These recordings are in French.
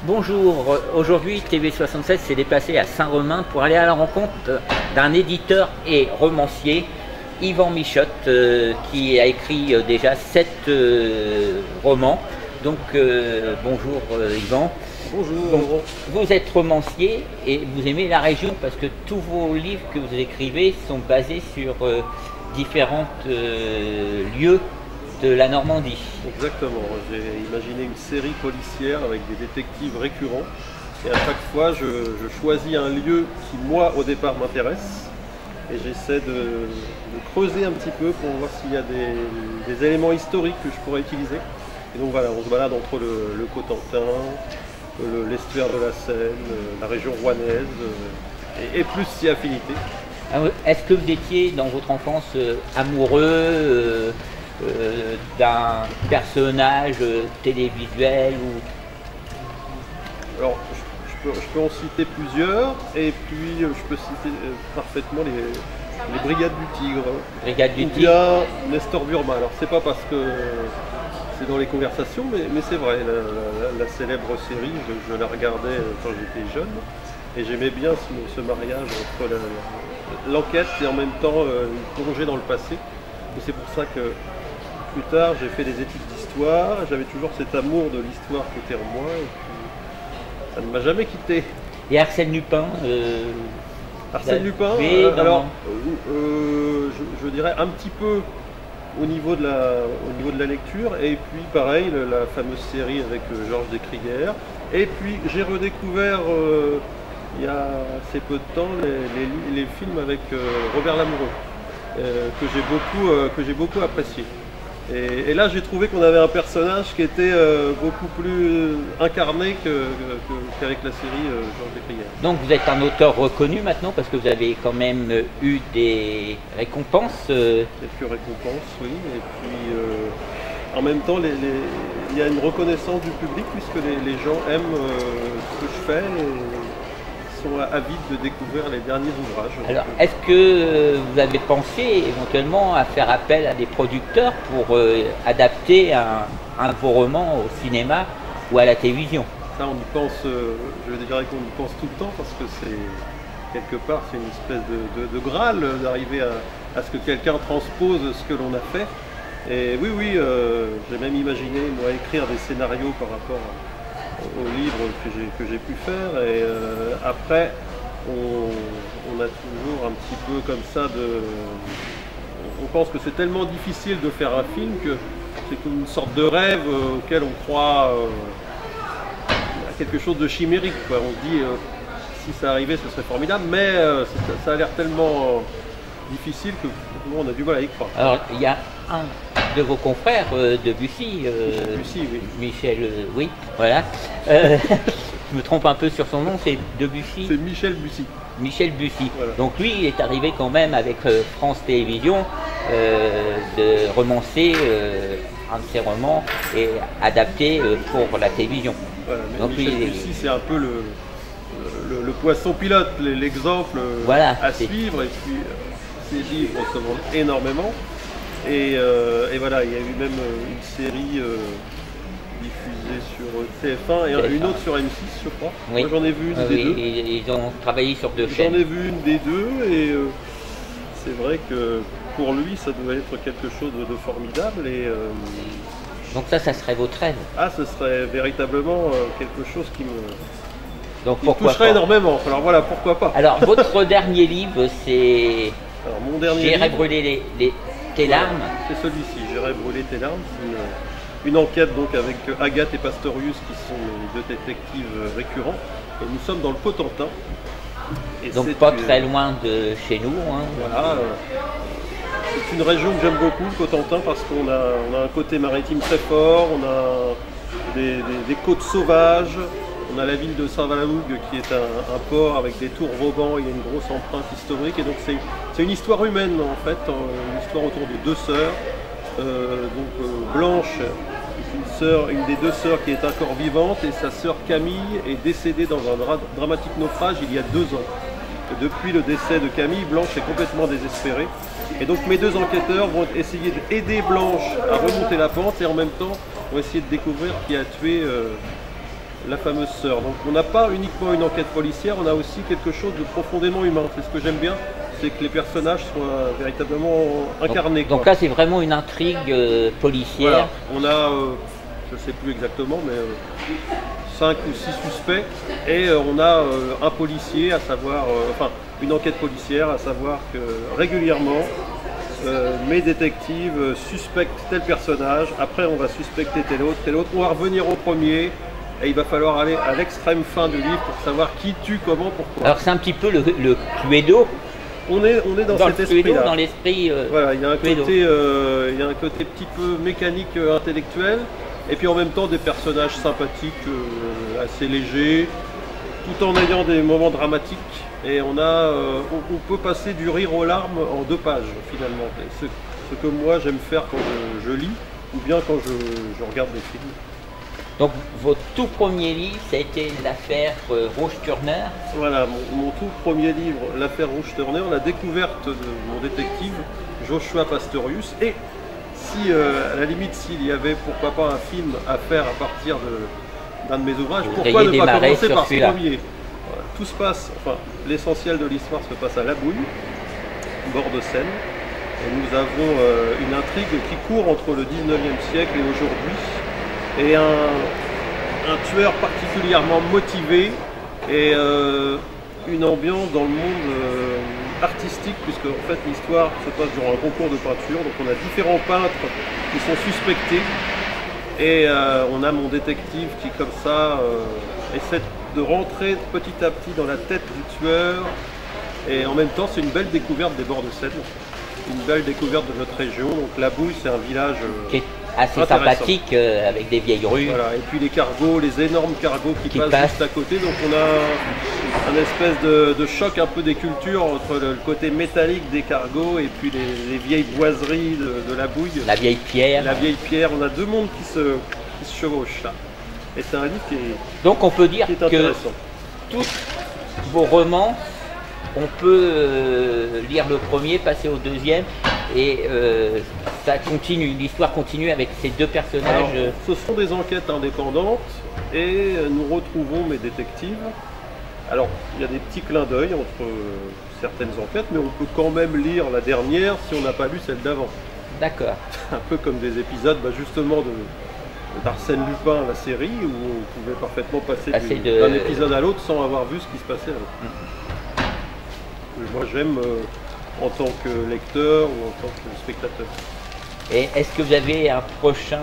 Bonjour, aujourd'hui TV76 s'est déplacé à Saint-Romain pour aller à la rencontre d'un éditeur et romancier, Yvan Michotte, qui a écrit déjà 7 romans. Donc bonjour Yvan. Bonjour. Donc, vous êtes romancier et vous aimez la région parce que tous vos livres que vous écrivez sont basés sur différents lieux de la Normandie. Exactement, j'ai imaginé une série policière avec des détectives récurrents et à chaque fois je choisis un lieu qui moi au départ m'intéresse et j'essaie de creuser un petit peu pour voir s'il y a des éléments historiques que je pourrais utiliser. Et donc voilà, on se balade entre le Cotentin, l'estuaire de la Seine, la région rouennaise et plus si affinité. Est-ce que vous étiez dans votre enfance amoureux d'un personnage télévisuel ou... Alors, je peux en citer plusieurs, et puis je peux citer parfaitement les Brigades du Tigre. Brigade du Ou Tigre. bien Nestor Burma. Alors, c'est pas parce que c'est dans les conversations, mais c'est vrai, la célèbre série, je la regardais quand j'étais jeune, et j'aimais bien ce mariage entre l'enquête et en même temps une plongée dans le passé. Et c'est pour ça que plus tard, j'ai fait des études d'histoire, j'avais toujours cet amour de l'histoire qui était en moi, et puis ça ne m'a jamais quitté. Et Arsène Lupin Arsène Lupin, alors, je dirais un petit peu au niveau de la lecture, et puis pareil, la fameuse série avec Georges Descrières, et puis j'ai redécouvert il y a assez peu de temps les films avec Robert Lamoureux, que j'ai beaucoup apprécié. Et là, j'ai trouvé qu'on avait un personnage qui était beaucoup plus incarné qu'avec la série Georges Descrières. donc vous êtes un auteur reconnu maintenant parce que vous avez quand même eu des récompenses. Quelques récompenses, oui. Et puis, en même temps, il y a une reconnaissance du public puisque les gens aiment ce que je fais et sont avides de découvrir les derniers ouvrages. Alors, est-ce que vous avez pensé éventuellement à faire appel à des producteurs pour adapter un de vos romans au cinéma ou à la télévision? Ça, on y pense, je dirais qu'on y pense tout le temps parce que c'est, quelque part, c'est une espèce de graal d'arriver à ce que quelqu'un transpose ce que l'on a fait. Et oui, j'ai même imaginé, moi, écrire des scénarios par rapport aux livres que j'ai pu faire. Et après, on a toujours un petit peu comme ça on pense que c'est tellement difficile de faire un film que c'est comme une sorte de rêve auquel on croit à quelque chose de chimérique, quoi. On se dit si ça arrivait ce serait formidable, mais ça a l'air tellement difficile que on a du mal à y croire. Alors, il y a un de vos confrères, Debussy, Oui. Michel, oui, voilà. Je me trompe un peu sur son nom, c'est Debussy. C'est Michel Bussy. Michel Bussy. Voilà. Donc lui, il est arrivé quand même avec France Télévisions de romancer un de ses romans et adapté pour la télévision. Voilà, mais donc Michel Bussy, c'est un peu le poisson pilote, l'exemple voilà, à suivre, et puis ses livres se vendent énormément. Et voilà, il y a eu même une série diffusée sur TF1 et une autre sur M6, je crois. Oui. Moi, j'en ai vu une des deux. Ils ont travaillé sur 2 chaînes. J'en ai vu une des deux et c'est vrai que pour lui, ça doit être quelque chose de formidable. Et, donc ça serait votre rêve. Ah, ce serait véritablement quelque chose qui me toucherait pas énormément. Alors voilà, pourquoi pas. Alors votre dernier livre, c'est Alors mon dernier J'irai livre, brûler tes larmes. c'est celui-ci, J'irai brûler tes larmes. C'est une enquête donc avec Agathe et Pastorius qui sont les 2 détectives récurrents. Et nous sommes dans le Cotentin. Et Donc pas très loin de chez nous. Hein. Voilà. C'est une région que j'aime beaucoup, le Cotentin, parce qu'on a un côté maritime très fort, on a des côtes sauvages, on a la ville de Saint-Valahougue qui est un port avec des tours vauban, il y a une grosse empreinte historique, et donc c'est une histoire humaine en fait, une histoire autour de 2 sœurs. Blanche, une des 2 sœurs qui est encore vivante, et sa sœur Camille est décédée dans un dramatique naufrage il y a 2 ans. Et depuis le décès de Camille, Blanche est complètement désespérée. Et donc mes 2 enquêteurs vont essayer d'aider Blanche à remonter la pente et en même temps vont essayer de découvrir qui a tué la fameuse sœur. Donc on n'a pas uniquement une enquête policière, on a aussi quelque chose de profondément humain. C'est ce que j'aime bien, c'est que les personnages soient véritablement incarnés. Donc là c'est vraiment une intrigue policière. Voilà. On a, je ne sais plus exactement, mais 5 ou 6 suspects et on a un policier, à savoir, enfin une enquête policière, à savoir que régulièrement mes détectives suspectent tel personnage, après on va suspecter tel autre, on va revenir au premier et il va falloir aller à l'extrême fin du livre pour savoir qui tue, comment, pourquoi. Alors c'est un petit peu le Cluedo. On est dans cet esprit-là. Dans l'esprit voilà, il y a un côté petit peu mécanique intellectuel et puis en même temps des personnages sympathiques assez légers tout en ayant des moments dramatiques. Et on peut passer du rire aux larmes en 2 pages finalement. C'est ce que moi j'aime faire quand je lis ou bien quand je regarde des films. Donc votre tout premier livre, ça a été l'affaire Rouge-Turner. Voilà, mon tout premier livre, l'affaire Rouge-Turner, la découverte de mon détective Joshua Pastorius. Et si, à la limite, s'il y avait pourquoi pas un film à faire à partir d'un de mes ouvrages, pourquoi ne pas commencer par ce premier? Voilà, tout se passe, enfin l'essentiel de l'histoire se passe à La Bouille, bord de Seine. Et nous avons une intrigue qui court entre le 19e siècle et aujourd'hui. Et un tueur particulièrement motivé et une ambiance dans le monde artistique, puisque en fait l'histoire se passe durant un concours de peinture, donc on a différents peintres qui sont suspectés et on a mon détective qui comme ça essaie de rentrer petit à petit dans la tête du tueur, et en même temps c'est une belle découverte des bords de Seine, une belle découverte de notre région. Donc La Bouille, c'est un village assez sympathique avec des vieilles rues. Voilà, et puis les cargos, les énormes cargos qui passent juste à côté. Donc on a un espèce de choc un peu des cultures entre le côté métallique des cargos et puis les vieilles boiseries de La Bouille. La vieille pierre. La vieille pierre. On a 2 mondes qui se chevauchent là. Et c'est un livre qui est, donc on peut dire que tous vos romans, on peut lire le premier, passer au deuxième, et ça continue, l'histoire continue avec ces 2 personnages. Alors, ce sont des enquêtes indépendantes et nous retrouvons mes détectives. Alors, il y a des petits clins d'œil entre certaines enquêtes, mais on peut quand même lire la dernière si on n'a pas lu celle d'avant. D'accord. Un peu comme des épisodes justement d'Arsène Lupin, la série, où on pouvait parfaitement passer d'un épisode à l'autre sans avoir vu ce qui se passait à l'autre. Moi j'aime en tant que lecteur ou en tant que spectateur. Et est-ce que vous avez un prochain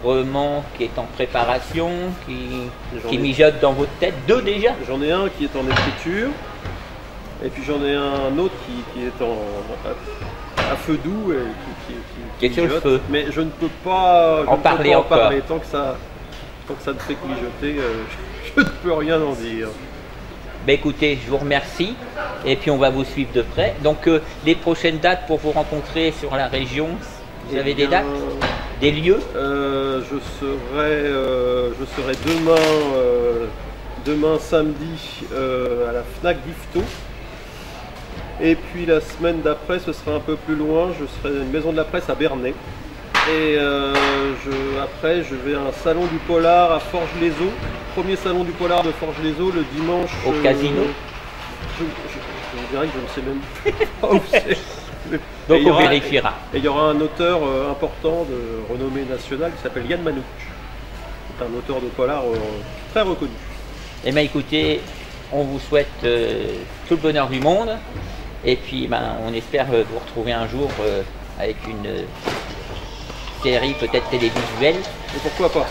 roman qui est en préparation, qui mijote dans votre tête? 2 déjà? J'en ai un qui est en écriture, et puis j'en ai un autre qui est à feu doux et qui est sur le feu. Mais je ne peux pas en parler. Tant que ça ne fait clignoter, je ne peux rien en dire. Ben écoutez, je vous remercie et puis on va vous suivre de près. Donc les prochaines dates pour vous rencontrer sur la région, vous avez des dates, des lieux? Je serai demain samedi à la Fnac d'Yvetot. Et puis la semaine d'après, ce sera un peu plus loin, je serai à une maison de la presse à Bernay. Et après, je vais à un salon du polar à Forges-les-Eaux. Premier salon du polar de Forges-les-Eaux le dimanche. Au casino. Je dirais que je ne sais même pas où c'est. Donc on vérifiera. Et il y aura un auteur important de renommée nationale qui s'appelle Yann Manouch. C'est un auteur de polar très reconnu. Eh bien écoutez, on vous souhaite tout le bonheur du monde. Et puis on espère vous retrouver un jour avec une série peut-être télévisuelle. Et pourquoi pas.